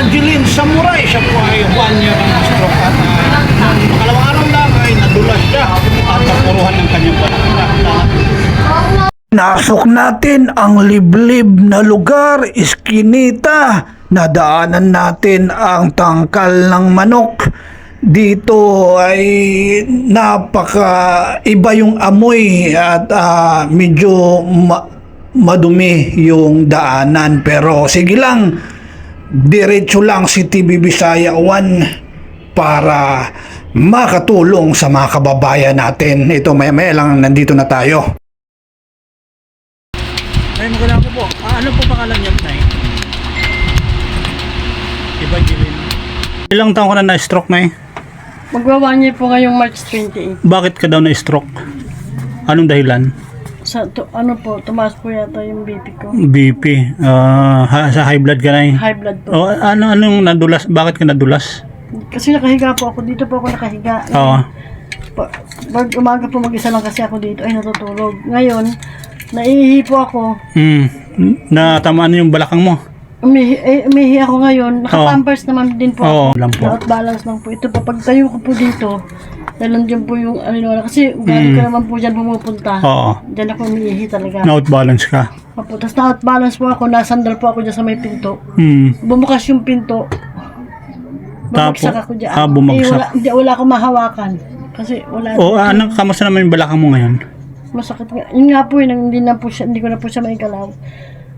Evangeline Samurai. Siya po ay 1 year ang stroke at makalawang araw lang ay nadulas siya at napuruhan ng kanyang balakang. Nasok natin ang liblib na lugar, iskinita. Nadaanan natin ang tangkal ng manok. Dito ay napaka iba yung amoy at medyo madumi yung daanan. Pero sige lang, diretso lang si TV Bisaya 1 para makatulong sa mga kababayan natin. Ito maya-maya lang nandito na tayo. Ay, magandang po. Ano po pangalan niya, Nay? Evangeline. Ilang taon ka na na-stroke, Nay? Magwa 1 year po ngayong March 28. Bakit ka daw na-stroke? Anong dahilan? Tumaas po yata yung BP ko. BP. Sa high blood ka, Nay? High blood po. O, anong nadulas? Bakit ka nadulas? Kasi nakahiga po ako. Dito po ako nakahiga. Oo. Pag umaga po mag-isa lang kasi ako dito ay natutulog. Ngayon, naiihi po ako. Natamaan yung balakang mo? Umihi ako ngayon. Nakapampers naman din po Oo, ako. lang po. Out balance lang po. Ito po, pag tayo ko po dito, dahil nandiyan po yung kasi galing ka naman po dyan pumupunta. Oo. Dyan ako umiihi talaga. Na-out balance ka? Opo, tapos na-out balance po ako, nasandal po ako dyan sa may pinto. Bumukas yung pinto. Bumagsak ako dyan. Bumagsak. Wala akong mahawakan. Kasi wala. Kamusta naman yung balakang mo ngayon? Masakit nga. Yun nga po yun, hindi ko na po siya maigalaw.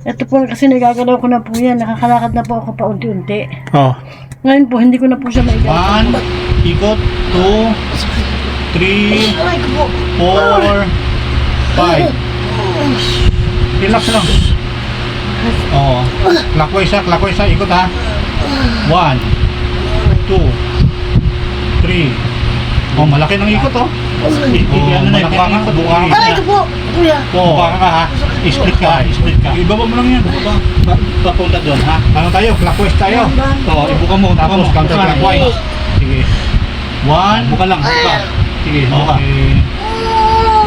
Ito po kasi nagagalaw ko na po yan. Nakakalakad na po ako paunti-unti. Oo. Ngayon po, hindi ko na po siya maigalaw. 1, ikot, 2, 3, 4, 5. Relax lang. Oo. Clockwise ha, ikot ha. 1, 2, 3. Oh, malaki ng ikot oh. Ano na, buka ka. Ay, ito po, kuya. Buka ka ha. Split ka. Ibaba mo lang yan. Papunta doon ha. Ano tayo? Clockwise tayo. Oo, ibuka mo. Tapos counter clockwise. Sige. 1. Buka lang. Buka. Sige, buka.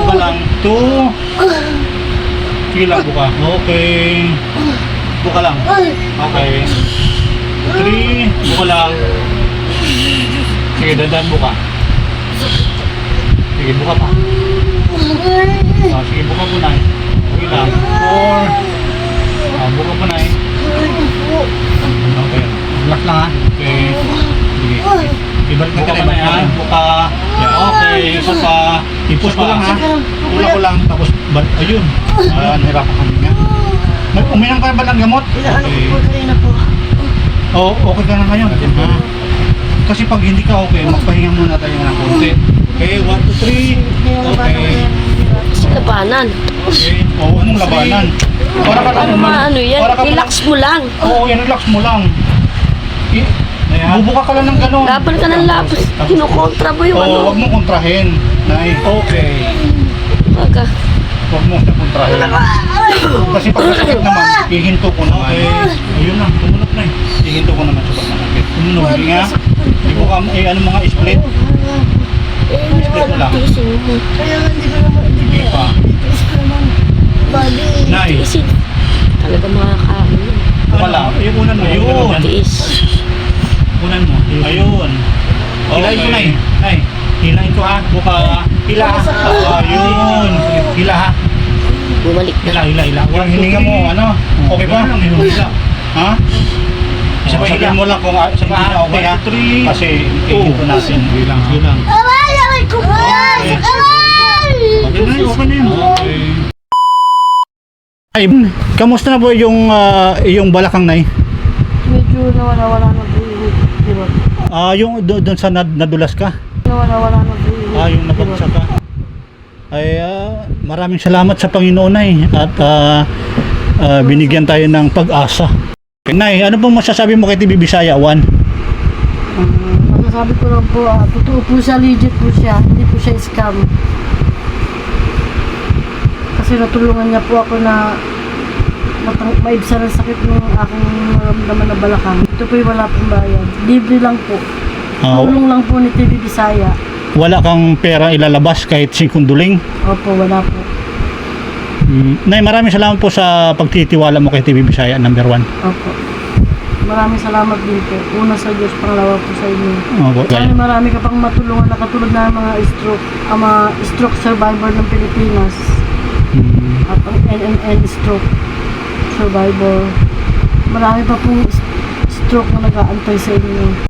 Buka lang. 2. Sige lang, buka. Okay. Buka lang. Okay. 3. Buka lang. Sige, dandan buka. Sige, buka pa. Sige, buka po na. Sige lang. 4. Buka po na. Okay. Relax lang ha. Okay. Sige. Ibalik na ka na yan. Buka. Okay. Isa pa. I-push ko lang ha. Tulak ko lang. Tapos, ayun. Nahirapan kami nga. Uminang ka ba ng gamot? Okay na po. Oo, okay ka na ngayon. Kasi pag hindi ka okay, magpahinga muna tayo ng konti. Okay, 1, 2, 3. Okay. Labanan. Okay. Oo, anong labanan? Para ka lang Ano yan? Relax mo lang. Oo, yan, relax mo lang. Bubuka ka lang ng gano'n. Laban ka ng labas. Kinukontra mo yung ano. Oo, huwag mo kontrahin. Okay. Baga. Huwag mo siya kontrahin. Kasi pag masakit naman, ihinto ko naman. Ayun na, tumunog na eh. Ihinto ko naman sa pagmasakit. Tumunog, hindi nga. Ibuka mo, ano mga split? Split mo lang. Kaya hindi ko naman. Hindi pa. Nay. Tiisin. Talaga makakain. Buka lang. Yung unan mo. Yun. Tiis. Unan mo. Ayun. Hilahin ko na eh. Nay, hilahin ko ha. Buka. Hila ha. Ayun. Hila ha. Bumalik na. Hila. Yung hininga mo, ano? Okay ba? Ha? Sabihin mo lang kung sa mga okay ha. Kasi ikito natin. Yun lang. Aray ko po! Okay na yun. Okay. Ay, kamusta na po yung balakang, Nay? Medyo nawala na po yung hirot. Yung doon sa nadulas ka? Nawala na po yung Yung napagsak ka? Ay, maraming salamat sa Panginoon, Nay. At binigyan tayo ng pag-asa. Nay, ano pong masasabi mo kay TV Bisaya 1? Masasabi ko lang po, totoo po siya, legit po siya, hindi po siya scam. Kasi natulungan niya po ako na maibsan ang sakit ng aking maramdaman na balakang. Ito po yung wala pong bayad. Libre lang po. Tulong lang po ni TV Bisaya. Wala kang pera ilalabas kahit singkunduling? Opo, wala po. Nay, maraming salamat po sa pagtitiwala mo kay TV Bisaya #1. Opo. Maraming salamat din po. Una sa Diyos, pangalawa po sa inyo. Opo. Marami ka pang matulungan na katulad na mga stroke survivor ng Pilipinas. At ang NNN stroke survivor. Marami pa pong stroke na nag-aantay sa inyo.